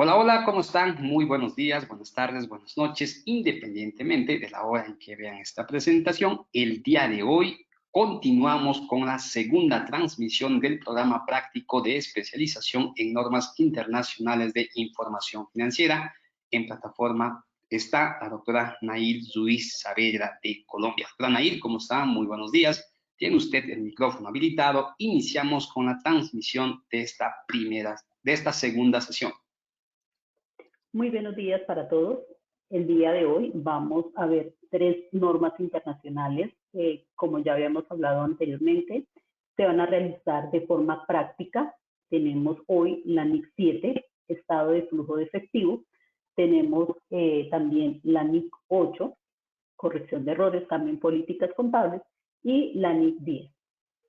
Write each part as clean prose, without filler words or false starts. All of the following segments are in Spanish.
Hola, hola, ¿cómo están? Muy buenos días, buenas tardes, buenas noches, independientemente de la hora en que vean esta presentación. El día de hoy continuamos con la segunda transmisión del programa práctico de especialización en normas internacionales de información financiera. En plataforma está la doctora Nair Ruiz Saavedra de Colombia. Doctora Nair, ¿cómo está? Muy buenos días. Tiene usted el micrófono habilitado. Iniciamos con la transmisión de esta segunda sesión. Muy buenos días para todos. El día de hoy vamos a ver tres normas internacionales. Como ya habíamos hablado anteriormente, se van a realizar de forma práctica. Tenemos hoy la NIC 7, estado de flujo de efectivo. Tenemos también la NIC 8, corrección de errores, también políticas contables. Y la NIC 10,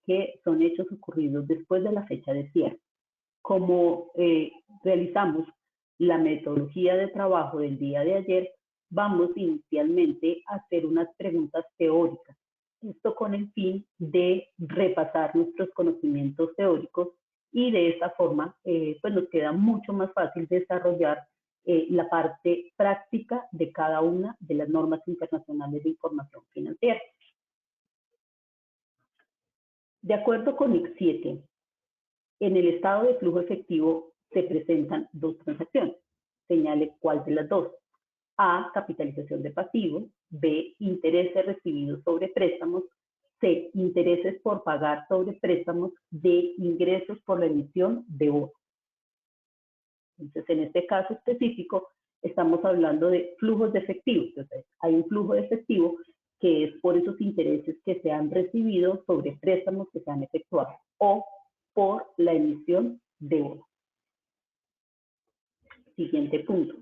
que son hechos ocurridos después de la fecha de cierre. Como realizamos la metodología de trabajo del día de ayer, vamos inicialmente a hacer unas preguntas teóricas. Esto con el fin de repasar nuestros conocimientos teóricos y de esta forma pues nos queda mucho más fácil desarrollar la parte práctica de cada una de las normas internacionales de información financiera. De acuerdo con NIC 7, en el estado de flujo efectivo se presentan dos transacciones. Señale cuál de las dos. A, capitalización de pasivos. B, intereses recibidos sobre préstamos. C, intereses por pagar sobre préstamos. D, ingresos por la emisión de bonos. Entonces, en este caso específico, estamos hablando de flujos de efectivo. Entonces, hay un flujo de efectivo que es por esos intereses que se han recibido sobre préstamos que se han efectuado o por la emisión de bonos. Siguiente punto.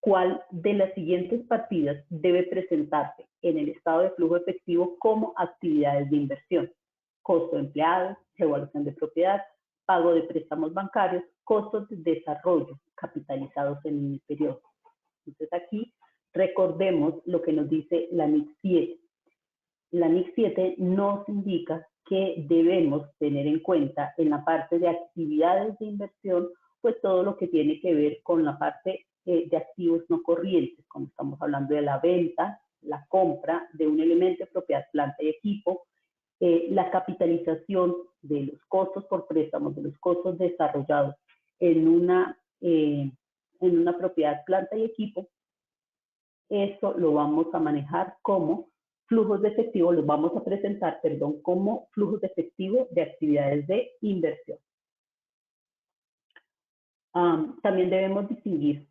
¿Cuál de las siguientes partidas debe presentarse en el estado de flujo efectivo como actividades de inversión? Costo de empleados, evaluación de propiedad, pago de préstamos bancarios, costos de desarrollo capitalizados en el periodo. Entonces aquí recordemos lo que nos dice la NIC 7. La NIC 7 nos indica que debemos tener en cuenta en la parte de actividades de inversión, pues todo lo que tiene que ver con la parte de activos no corrientes, cuando estamos hablando de la venta, la compra de un elemento de propiedad, planta y equipo, la capitalización de los costos por préstamos, de los costos desarrollados en una propiedad, planta y equipo. Eso lo vamos a manejar como flujos de efectivo, los vamos a presentar, perdón, como flujos de efectivo de actividades de inversión. También debemos distinguir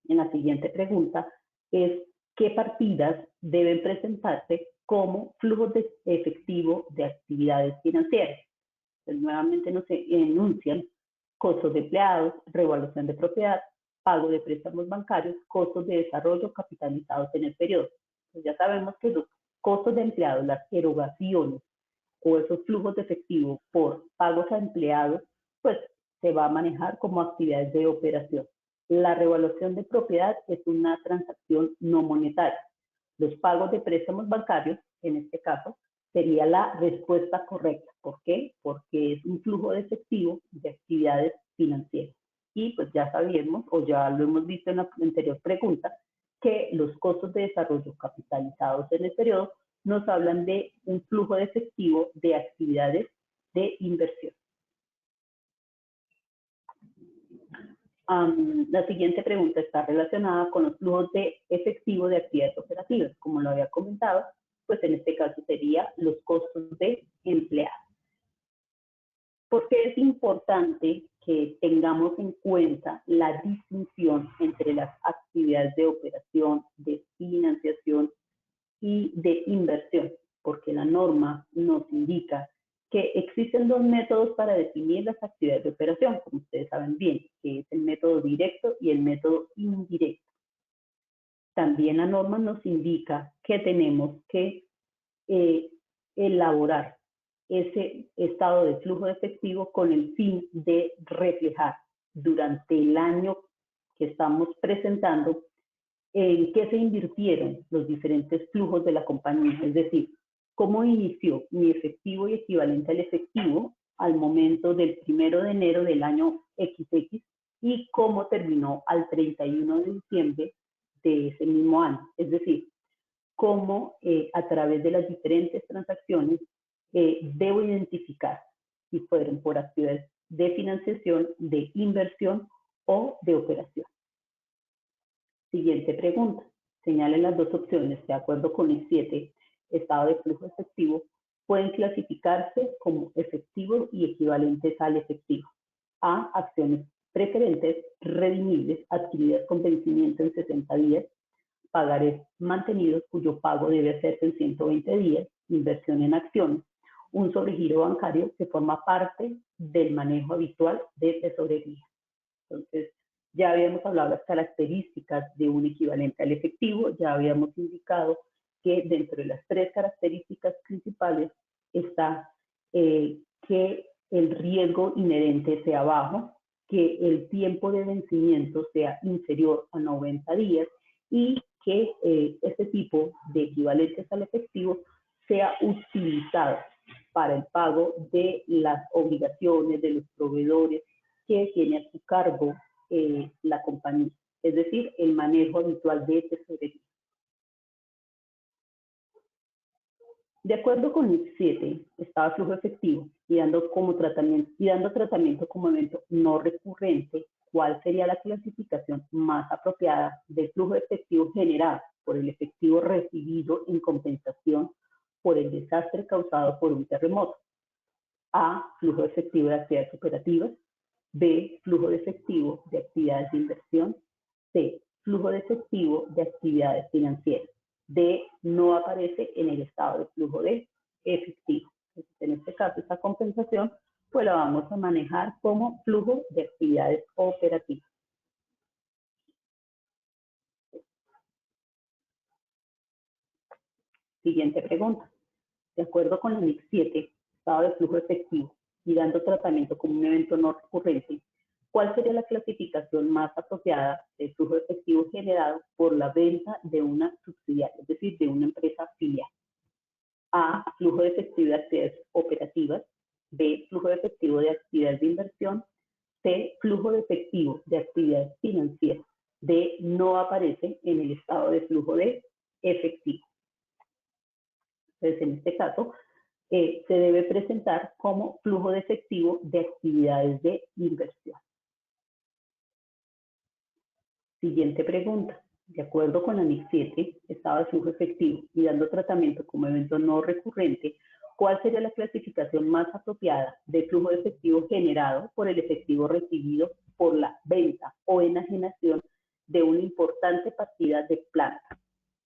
en la siguiente pregunta es qué partidas deben presentarse como flujos de efectivo de actividades financieras. Entonces, nuevamente nos enuncian costos de empleados, revaluación de propiedad, pago de préstamos bancarios, costos de desarrollo capitalizados en el periodo. Entonces, ya sabemos que los costos de empleados, las erogaciones o esos flujos de efectivo por pagos a empleados, pues se va a manejar como actividades de operación. La revaluación de propiedad es una transacción no monetaria. Los pagos de préstamos bancarios, en este caso, sería la respuesta correcta. ¿Por qué? Porque es un flujo de efectivo de actividades financieras. Y pues ya sabíamos, o ya lo hemos visto en la anterior pregunta, que los costos de desarrollo capitalizados en el periodo nos hablan de un flujo de efectivo de actividades de inversión. La siguiente pregunta está relacionada con los flujos de efectivo de actividades operativas. Como lo había comentado, pues en este caso sería los costos de empleados. ¿Por qué es importante que tengamos en cuenta la distinción entre las actividades de operación, de financiación y de inversión? Porque la norma nos indica que existen dos métodos para definir las actividades de operación, como ustedes saben bien, que es el método directo y el método indirecto. También la norma nos indica que tenemos que elaborar ese estado de flujo de efectivo con el fin de reflejar durante el año que estamos presentando en qué se invirtieron los diferentes flujos de la compañía, es decir, cómo inició mi efectivo y equivalente al efectivo al momento del 1 de enero del año XX y cómo terminó al 31 de diciembre de ese mismo año. Es decir, cómo a través de las diferentes transacciones debo identificar si fueron por actividades de financiación, de inversión o de operación. Siguiente pregunta. Señalen las dos opciones. De acuerdo con el 7, estado de flujo efectivo, pueden clasificarse como efectivos y equivalentes al efectivo. A, acciones preferentes, redimibles, adquiridas con vencimiento en 60 días, pagarés mantenidos cuyo pago debe hacerse en 120 días, inversión en acciones, un sobregiro bancario que forma parte del manejo habitual de tesorería. Entonces, ya habíamos hablado de las características de un equivalente al efectivo, ya habíamos indicado que dentro de las tres características principales está que el riesgo inherente sea bajo, que el tiempo de vencimiento sea inferior a 90 días y que este tipo de equivalentes al efectivo sea utilizado para el pago de las obligaciones de los proveedores que tiene a su cargo la compañía, es decir, el manejo habitual de tesorería. De acuerdo con el 7, estado de flujo efectivo y dando tratamiento como evento no recurrente, ¿cuál sería la clasificación más apropiada del flujo efectivo generado por el efectivo recibido en compensación por el desastre causado por un terremoto? A, flujo efectivo de actividades operativas. B, flujo de efectivo de actividades de inversión. C, flujo de efectivo de actividades financieras. D, no aparece en el estado de flujo de efectivo. Entonces, en este caso, esta compensación pues la vamos a manejar como flujo de actividades operativas. Siguiente pregunta. De acuerdo con la NIC 7, estado de flujo efectivo y dando tratamiento como un evento no recurrente, ¿cuál sería la clasificación más apropiada del flujo efectivo generado por la venta de una subsidiaria, es decir, de una empresa filial? A, flujo de efectivo de actividades operativas. B, flujo de efectivo de actividades de inversión. C, flujo de efectivo de actividades financieras. D, no aparece en el estado de flujo de efectivo. Entonces, en este caso, se debe presentar como flujo de efectivo de actividades de inversión. Siguiente pregunta. De acuerdo con la NIC 7, estado de flujo efectivo y dando tratamiento como evento no recurrente, ¿cuál sería la clasificación más apropiada de flujo de efectivo generado por el efectivo recibido por la venta o enajenación de una importante partida de planta?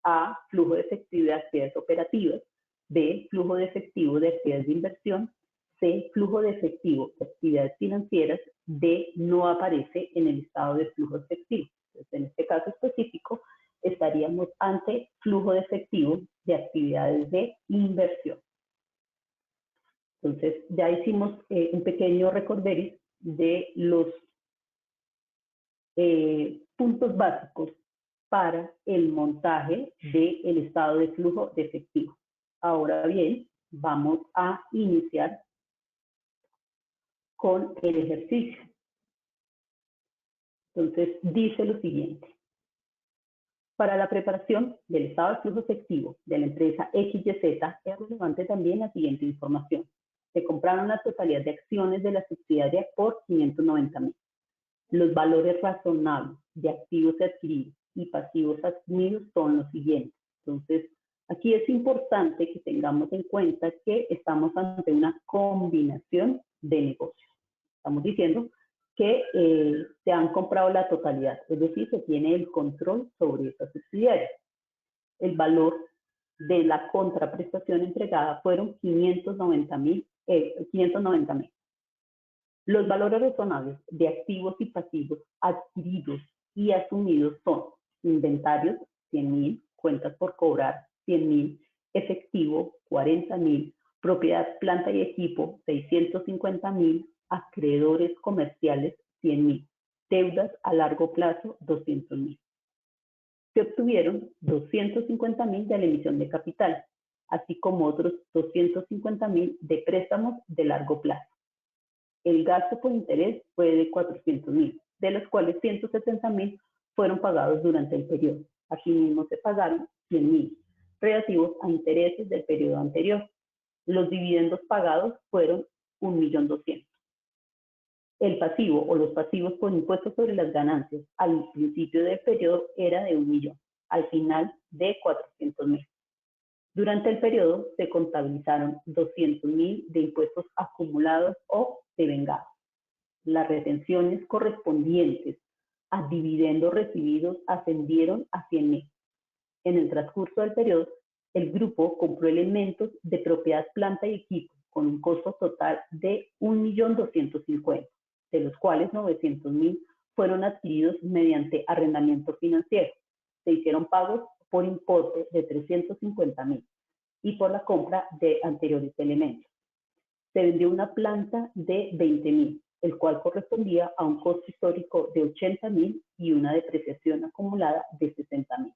A, flujo de efectivo de actividades operativas. B, flujo de efectivo de actividades de inversión. C, flujo de efectivo de actividades financieras. D, no aparece en el estado de flujo efectivo. Entonces, en este caso específico, estaríamos ante flujo de efectivo de actividades de inversión. Entonces, ya hicimos un pequeño recorderis de los puntos básicos para el montaje del estado de flujo de efectivo. Ahora bien, vamos a iniciar con el ejercicio. Entonces, dice lo siguiente. Para la preparación del estado de flujo efectivo de la empresa XYZ es relevante también la siguiente información. Se compraron la totalidad de acciones de la subsidiaria por 590.000. Los valores razonables de activos adquiridos y pasivos asumidos son los siguientes. Entonces, aquí es importante que tengamos en cuenta que estamos ante una combinación de negocios. Estamos diciendo que se han comprado la totalidad, es decir, se tiene el control sobre esta subsidiaria. El valor de la contraprestación entregada fueron 590.000. Los valores razonables de activos y pasivos adquiridos y asumidos son inventarios, 100.000, cuentas por cobrar, 100.000, efectivo, 40.000, propiedad, planta y equipo, 650.000, acreedores comerciales, 100.000, deudas a largo plazo, 200.000. Se obtuvieron 250.000 de la emisión de capital, así como otros 250.000 de préstamos de largo plazo. El gasto por interés fue de 400.000, de los cuales 170.000 fueron pagados durante el periodo. Asimismo, se pagaron 100.000 relativos a intereses del periodo anterior. Los dividendos pagados fueron 1.200.000. El pasivo o los pasivos por impuestos sobre las ganancias al principio del periodo era de 1 millón, al final de 400.000. Durante el periodo se contabilizaron 200.000 de impuestos acumulados o devengados. Las retenciones correspondientes a dividendos recibidos ascendieron a 100.000. En el transcurso del periodo, el grupo compró elementos de propiedad, planta y equipo con un costo total de 1.250.000, de los cuales 900.000 fueron adquiridos mediante arrendamiento financiero. Se hicieron pagos por importe de 350.000 y por la compra de anteriores elementos. Se vendió una planta de 20.000, el cual correspondía a un costo histórico de 80.000 y una depreciación acumulada de 60.000.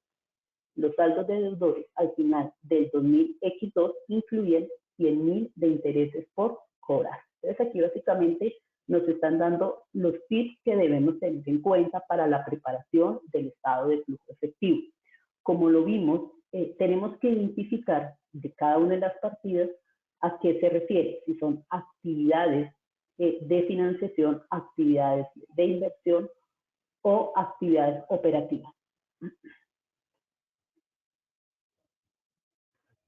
Los saldos de deudores al final del 2000X2 incluyen 100.000 de intereses por cobrar. Entonces aquí básicamente nos están dando los tips que debemos tener en cuenta para la preparación del estado de flujo efectivo. Como lo vimos, tenemos que identificar de cada una de las partidas a qué se refiere, si son actividades de financiación, actividades de inversión o actividades operativas.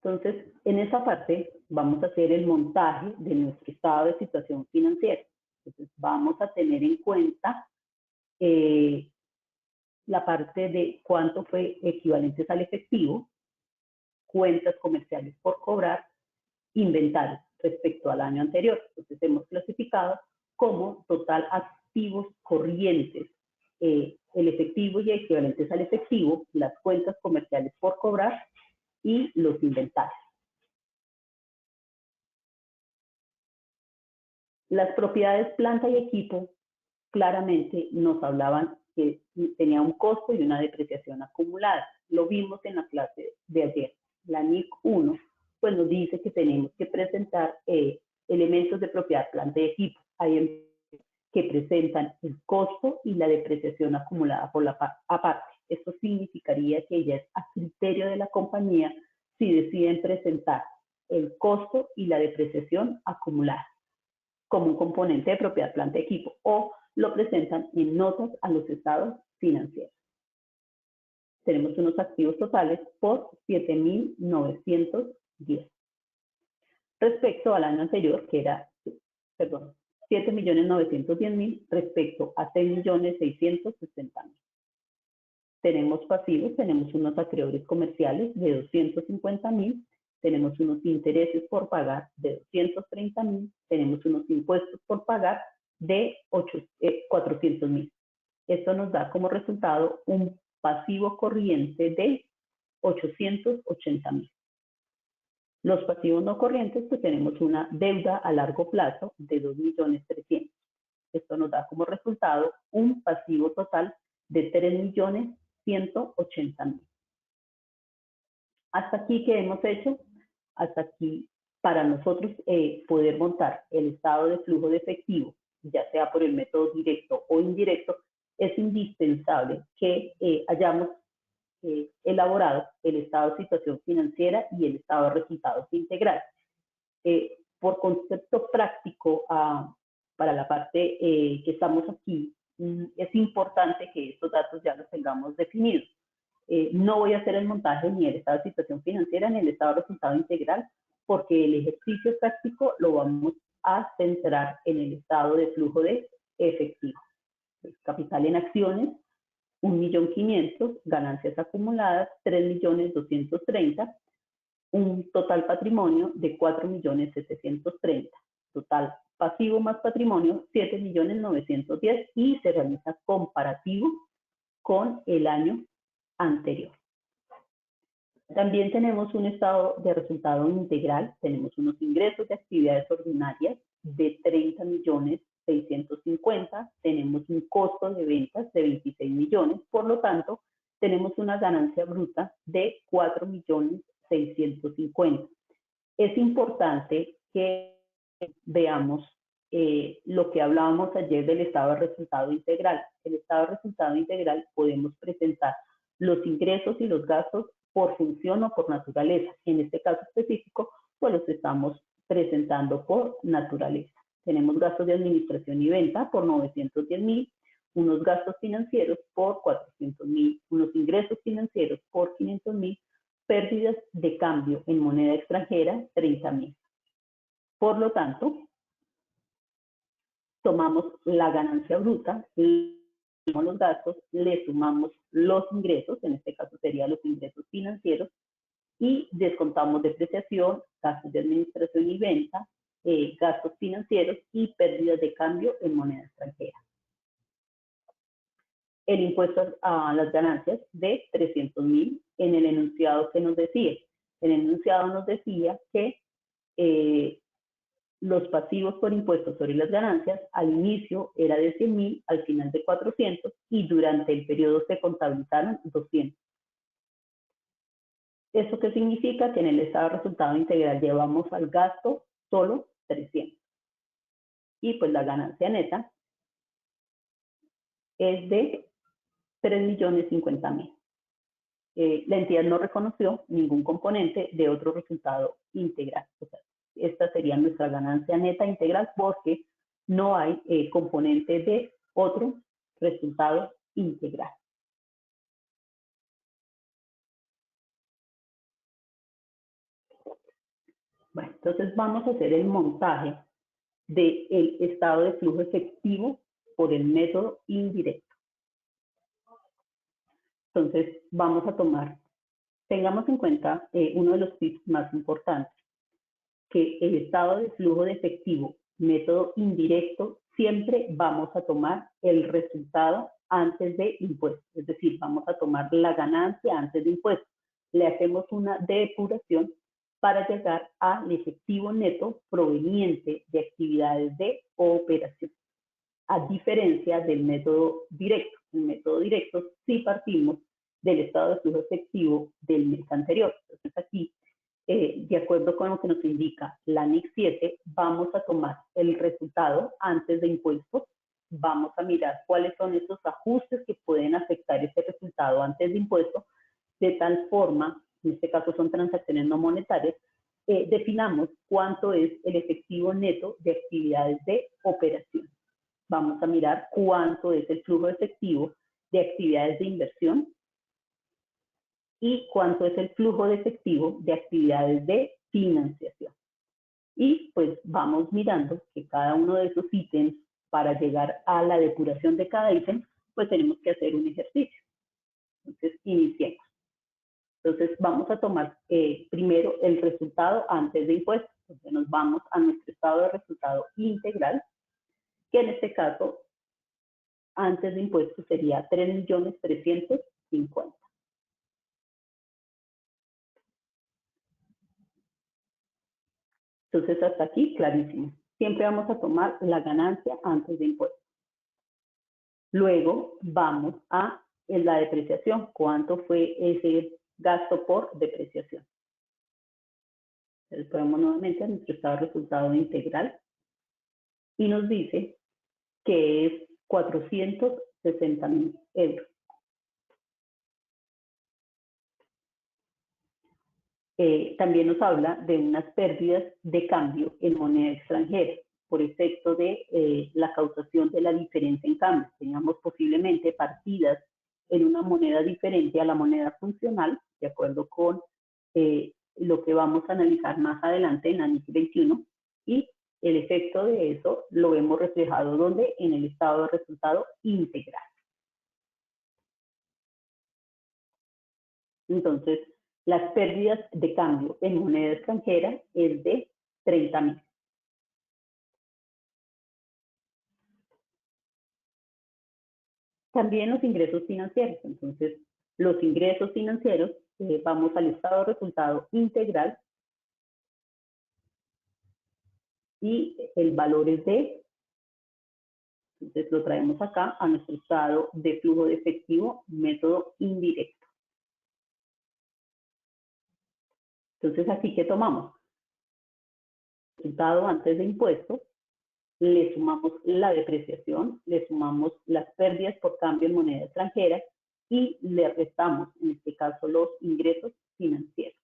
Entonces, en esa parte vamos a hacer el montaje de nuestro estado de situación financiera. Entonces, vamos a tener en cuenta la parte de cuánto fue equivalentes al efectivo, cuentas comerciales por cobrar, inventario respecto al año anterior. Entonces, hemos clasificado como total activos corrientes, el efectivo y equivalentes al efectivo, las cuentas comerciales por cobrar y los inventarios. Las propiedades planta y equipo claramente nos hablaban que tenía un costo y una depreciación acumulada. Lo vimos en la clase de ayer. La NIC 1 pues nos dice que tenemos que presentar elementos de propiedad planta y equipo. Hay que presentan el costo y la depreciación acumulada por la aparte. Esto significaría que ya es a criterio de la compañía si deciden presentar el costo y la depreciación acumulada como un componente de propiedad, planta y equipo, o lo presentan en notas a los estados financieros. Tenemos unos activos totales por 7.910. Respecto al año anterior, que era, 7.910.000 respecto a 6.660.000. Tenemos pasivos, tenemos unos acreedores comerciales de 250.000, tenemos unos intereses por pagar de 230.000, tenemos unos impuestos por pagar de 400.000. Esto nos da como resultado un pasivo corriente de 880.000. Los pasivos no corrientes, pues tenemos una deuda a largo plazo de 2.300.000. Esto nos da como resultado un pasivo total de 3.180.000. Hasta aquí, ¿qué hemos hecho? Hasta aquí, para nosotros poder montar el estado de flujo de efectivo, ya sea por el método directo o indirecto, es indispensable que hayamos elaborado el estado de situación financiera y el estado de resultados integrales. Por concepto práctico, para la parte que estamos aquí, es importante que estos datos ya los tengamos definidos. No voy a hacer el montaje ni el estado de situación financiera ni el estado de resultado integral, porque el ejercicio práctico lo vamos a centrar en el estado de flujo de efectivo. Capital en acciones, 1.500.000, ganancias acumuladas, 3.230.000, un total patrimonio de 4.730.000, total pasivo más patrimonio, 7.910.000, y se realiza comparativo con el año anterior. También tenemos un estado de resultado integral, tenemos unos ingresos de actividades ordinarias de 30.650.000, tenemos un costo de ventas de 26 millones, por lo tanto, tenemos una ganancia bruta de 4.650.000. Es importante que veamos lo que hablábamos ayer del estado de resultado integral. El estado de resultado integral podemos presentar los ingresos y los gastos por función o por naturaleza. En este caso específico, pues los estamos presentando por naturaleza. Tenemos gastos de administración y venta por 910.000, unos gastos financieros por 400.000, unos ingresos financieros por 500.000, pérdidas de cambio en moneda extranjera 30.000. Por lo tanto, tomamos la ganancia bruta, le sumamos los gastos, le sumamos los ingresos, en este caso serían los ingresos financieros, y descontamos depreciación, gastos de administración y venta, gastos financieros y pérdidas de cambio en moneda extranjera. El impuesto a las ganancias de 300.000 en el enunciado que nos decía. El enunciado nos decía que los pasivos por impuestos sobre las ganancias al inicio era de 100.000, al final de 400 y durante el periodo se contabilizaron 200. ¿Eso qué significa? Que en el estado de resultado integral llevamos al gasto solo 300. Y pues la ganancia neta es de 3.050.000. La entidad no reconoció ningún componente de otro resultado integral. O sea, esta sería nuestra ganancia neta integral porque no hay componente de otro resultado integral. Bueno, entonces vamos a hacer el montaje del estado de flujo efectivo por el método indirecto. Entonces vamos a tomar, tengamos en cuenta uno de los tips más importantes, que el estado de flujo de efectivo, método indirecto, siempre vamos a tomar el resultado antes de impuestos, es decir, vamos a tomar la ganancia antes de impuestos. Le hacemos una depuración para llegar al efectivo neto proveniente de actividades de operación, a diferencia del método directo. El método directo sí partimos del estado de flujo efectivo del mes anterior. Entonces aquí, de acuerdo con lo que nos indica la NIC 7, vamos a tomar el resultado antes de impuestos, vamos a mirar cuáles son esos ajustes que pueden afectar ese resultado antes de impuestos, de tal forma, en este caso son transacciones no monetarias, definamos cuánto es el efectivo neto de actividades de operación. Vamos a mirar cuánto es el flujo efectivo de actividades de inversión y cuánto es el flujo de efectivo de actividades de financiación. Y pues vamos mirando que cada uno de esos ítems, para llegar a la depuración de cada ítem, pues tenemos que hacer un ejercicio. Entonces, iniciemos. Entonces, vamos a tomar primero el resultado antes de impuestos. Entonces, nos vamos a nuestro estado de resultado integral, que en este caso, antes de impuestos sería 3.350.000. Entonces, hasta aquí, clarísimo. Siempre vamos a tomar la ganancia antes de impuestos. Luego, vamos a la depreciación. ¿Cuánto fue ese gasto por depreciación? Entonces, ponemos nuevamente a nuestro estado de resultado integral y nos dice que es 460.000 euros. También nos habla de unas pérdidas de cambio en moneda extranjera por efecto de la causación de la diferencia en cambio. Teníamos posiblemente partidas en una moneda diferente a la moneda funcional, de acuerdo con lo que vamos a analizar más adelante en la NIC 21, y el efecto de eso lo vemos reflejado ¿dónde? En el estado de resultado integral. Entonces, las pérdidas de cambio en moneda extranjera es de 30.000. También los ingresos financieros. Entonces, los ingresos financieros, vamos al estado de resultado integral y el valor es de, entonces lo traemos acá a nuestro estado de flujo de efectivo, método indirecto. Entonces, aquí, ¿qué tomamos? Resultado antes de impuestos le sumamos la depreciación, le sumamos las pérdidas por cambio en moneda extranjera y le restamos, en este caso, los ingresos financieros.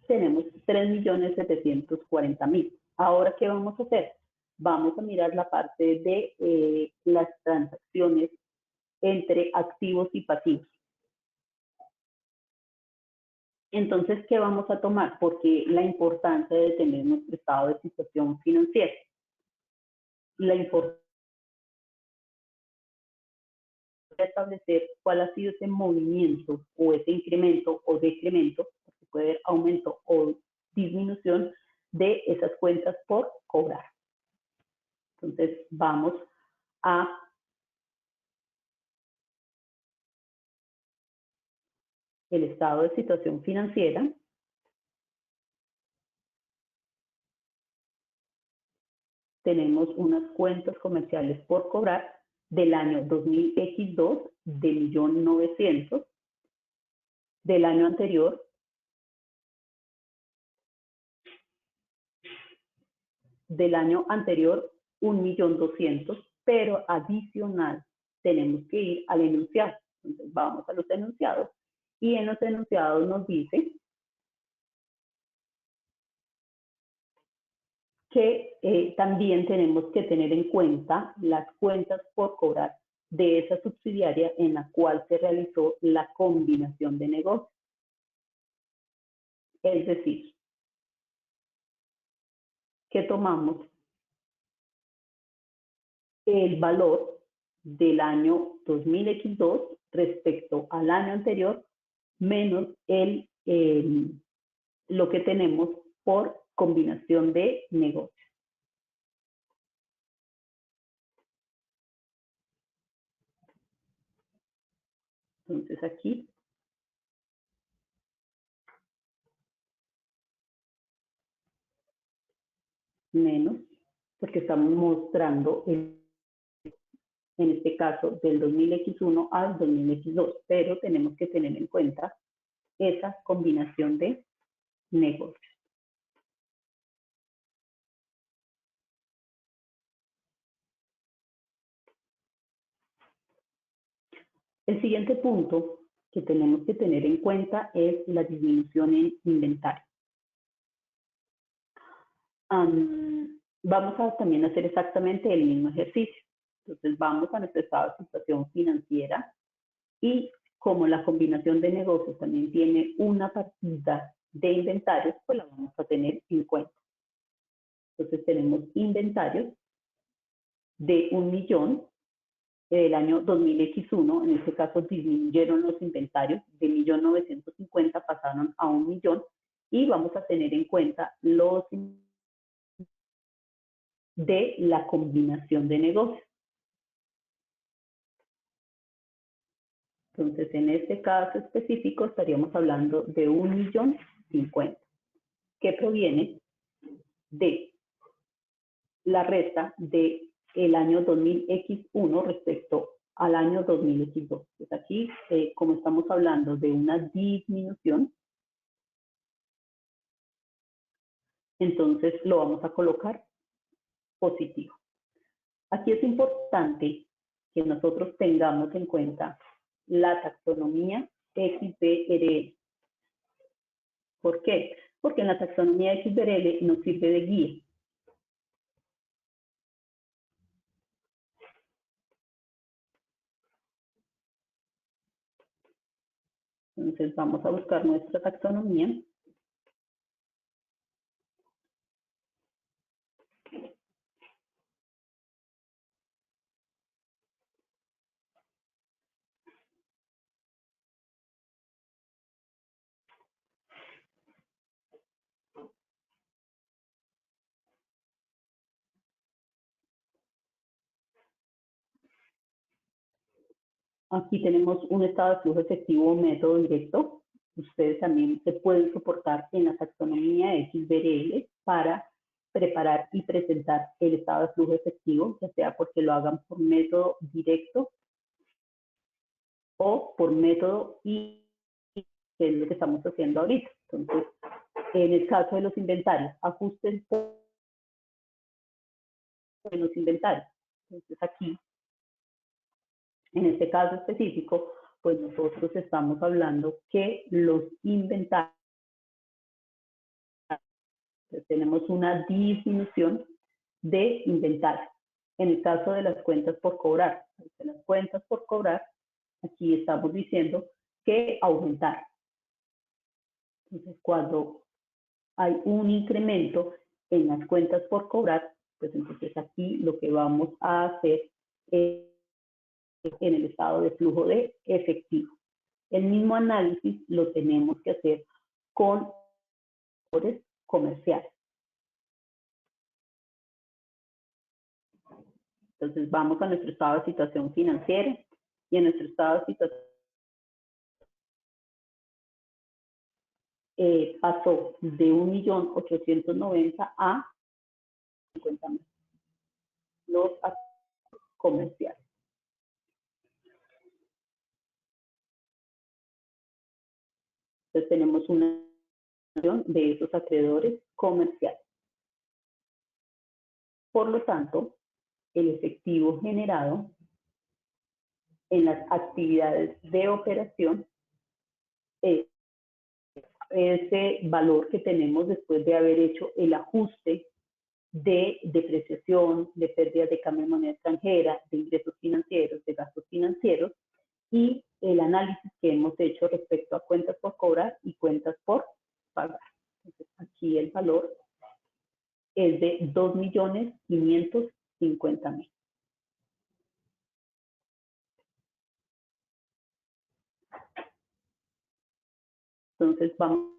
Tenemos 3.740.000. Ahora, ¿qué vamos a hacer? Vamos a mirar la parte de las transacciones entre activos y pasivos. Entonces, ¿qué vamos a tomar? Porque la importancia de tener nuestro estado de situación financiera. La importancia de establecer cuál ha sido ese movimiento o ese incremento o decremento, porque puede haber aumento o disminución de esas cuentas por cobrar. Entonces, vamos a el estado de situación financiera. Tenemos unas cuentas comerciales por cobrar del año 2000X2 de 1.900.000, del año anterior del año anterior 1.200.000, pero adicional tenemos que ir al enunciado. Entonces vamos a los enunciados y en los enunciados nos dice que también tenemos que tener en cuenta las cuentas por cobrar de esa subsidiaria en la cual se realizó la combinación de negocios. Es decir, que tomamos el valor del año 2000X2 respecto al año anterior menos lo que tenemos por combinación de negocios. Entonces aquí menos, porque estamos mostrando en este caso del 2000X1 al 2000X2, pero tenemos que tener en cuenta esa combinación de negocios. El siguiente punto que tenemos que tener en cuenta es la disminución en inventario. Vamos a también hacer exactamente el mismo ejercicio. Entonces vamos a nuestro estado de situación financiera y como la combinación de negocios también tiene una partida de inventarios, pues la vamos a tener en cuenta. Entonces tenemos inventarios de 1.000.000 del año 2000X1, en este caso disminuyeron los inventarios de 1.950.000, pasaron a 1.000.000 y vamos a tener en cuenta los de la combinación de negocios. Entonces, en este caso específico estaríamos hablando de 1.050.000, que proviene de la resta del año 2000X1 respecto al año 2000X2. Pues aquí, como estamos hablando de una disminución, entonces lo vamos a colocar positivo. Aquí es importante que nosotros tengamos en cuenta la taxonomía XBRL. ¿Por qué? Porque en la taxonomía XBRL nos sirve de guía. Entonces vamos a buscar nuestra taxonomía. Aquí tenemos un estado de flujo efectivo método directo. Ustedes también se pueden soportar en la taxonomía XBRL para preparar y presentar el estado de flujo efectivo, ya sea porque lo hagan por método directo o por método y que es lo que estamos haciendo ahorita. Entonces, en el caso de los inventarios, ajusten en los inventarios. Entonces aquí, en este caso específico, pues nosotros estamos hablando que los inventarios, pues tenemos una disminución de inventario. En el caso de las cuentas por cobrar, de las cuentas por cobrar, aquí estamos diciendo que aumentaron. Entonces, cuando hay un incremento en las cuentas por cobrar, pues entonces aquí lo que vamos a hacer es en el estado de flujo de efectivo. El mismo análisis lo tenemos que hacer con acreedores comerciales. Entonces vamos a nuestro estado de situación financiera y en nuestro estado de situación pasó de 1.890.000 a 50.000 los acreedores comerciales. Entonces tenemos una de esos acreedores comerciales. Por lo tanto, el efectivo generado en las actividades de operación es ese valor que tenemos después de haber hecho el ajuste de depreciación, de pérdidas de cambio de moneda extranjera, de ingresos financieros, de gastos financieros y el análisis que hemos hecho respecto a cuentas por cobrar y cuentas por pagar. Entonces, aquí el valor es de 2.550.000. Entonces, vamos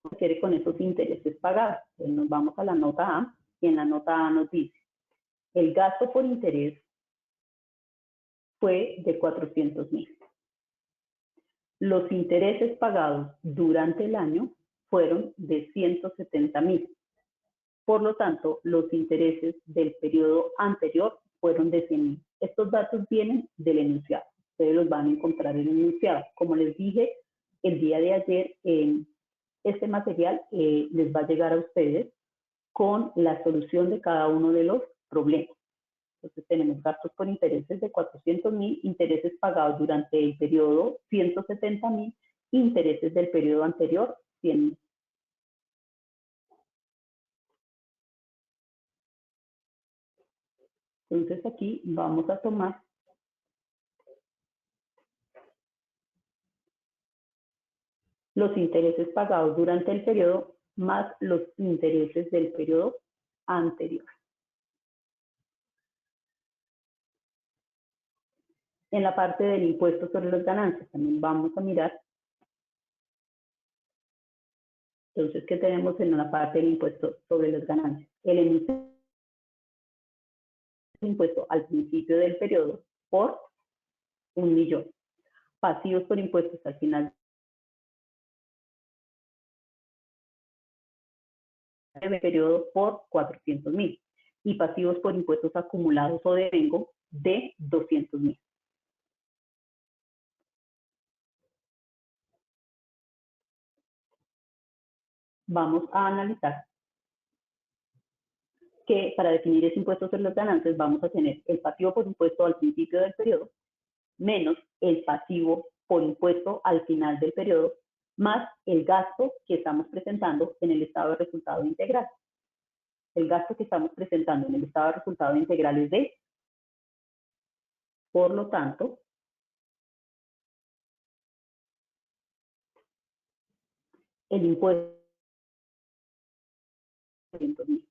a hacer con esos intereses pagados. Entonces, nos vamos a la nota A y en la nota A nos dice, el gasto por interés fue de 400.000. Los intereses pagados durante el año fueron de 170.000. Por lo tanto, los intereses del periodo anterior fueron de 100.000. Estos datos vienen del enunciado. Ustedes los van a encontrar en el enunciado. Como les dije el día de ayer, este material les va a llegar a ustedes con la solución de cada uno de los problemas. Entonces tenemos gastos por intereses de 400.000, intereses pagados durante el periodo 170.000, intereses del periodo anterior 100.000. Entonces aquí vamos a tomar los intereses pagados durante el periodo más los intereses del periodo anterior. En la parte del impuesto sobre las ganancias también vamos a mirar. Entonces, ¿qué tenemos en la parte del impuesto sobre las ganancias? El impuesto al principio del periodo por 1.000.000. Pasivos por impuestos al final del periodo por 400.000 y pasivos por impuestos acumulados o devengo de 200.000. Vamos a analizar que para definir ese impuesto sobre las ganancias vamos a tener el pasivo por impuesto al principio del periodo menos el pasivo por impuesto al final del periodo más el gasto que estamos presentando en el estado de resultado integral. El gasto que estamos presentando en el estado de resultado integral es de, por lo tanto, el impuesto de 200.000.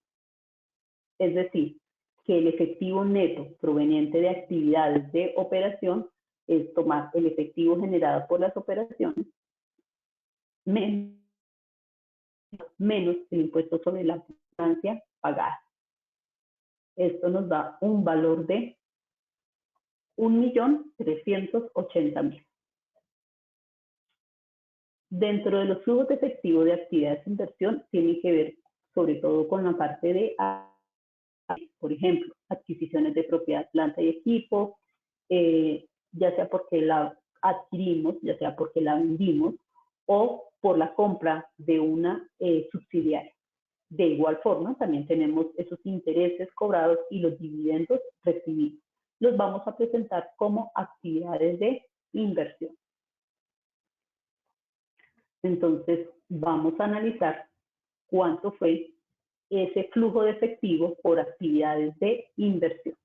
Es decir, que el efectivo neto proveniente de actividades de operación es tomar el efectivo generado por las operaciones menos el impuesto sobre la ganancia pagada. Esto nos da un valor de 1.380.000. Dentro de los flujos de efectivo de actividades de inversión tienen que ver sobre todo con la parte de, por ejemplo, adquisiciones de propiedad, planta y equipo, ya sea porque la adquirimos, ya sea porque la vendimos o por la compra de una subsidiaria. De igual forma, también tenemos esos intereses cobrados y los dividendos recibidos. Los vamos a presentar como actividades de inversión. Entonces, vamos a analizar cuánto fue ese flujo de efectivo por actividades de inversión.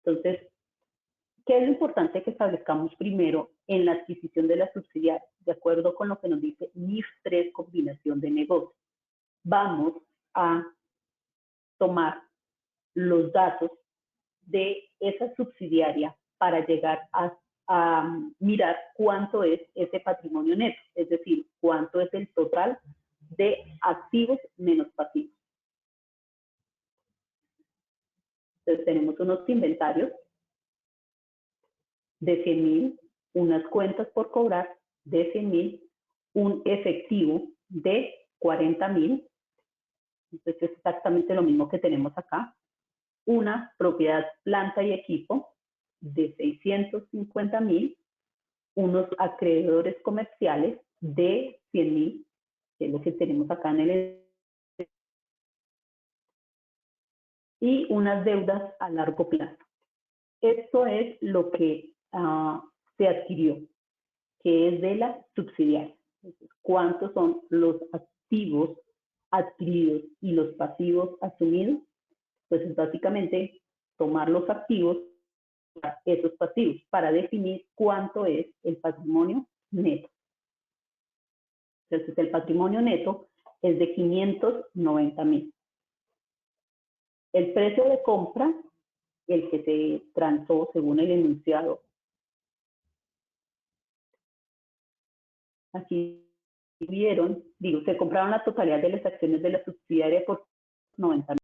Entonces, ¿qué es lo importante que establezcamos primero en la adquisición de la subsidiaria? De acuerdo con lo que nos dice NIF 3, combinación de negocios. Vamos a tomar los datos de esa subsidiaria para llegar a mirar cuánto es ese patrimonio neto, es decir, cuánto es el total de activos menos pasivos. Entonces tenemos unos inventarios de 100.000, unas cuentas por cobrar de 100.000, un efectivo de 40.000, entonces es exactamente lo mismo que tenemos acá, una propiedad, planta y equipo de 650.000, unos acreedores comerciales de 100.000, que es lo que tenemos acá en el, y unas deudas a largo plazo. Esto es lo que se adquirió, que es de la subsidiaria. ¿Cuántos son los activos adquiridos y los pasivos asumidos? Pues es básicamente tomar los activos, esos pasivos, para definir cuánto es el patrimonio neto. Entonces, el patrimonio neto es de 590.000. El precio de compra, el que se transó según el enunciado, aquí vieron, se compraron la totalidad de las acciones de la subsidiaria por 90.000.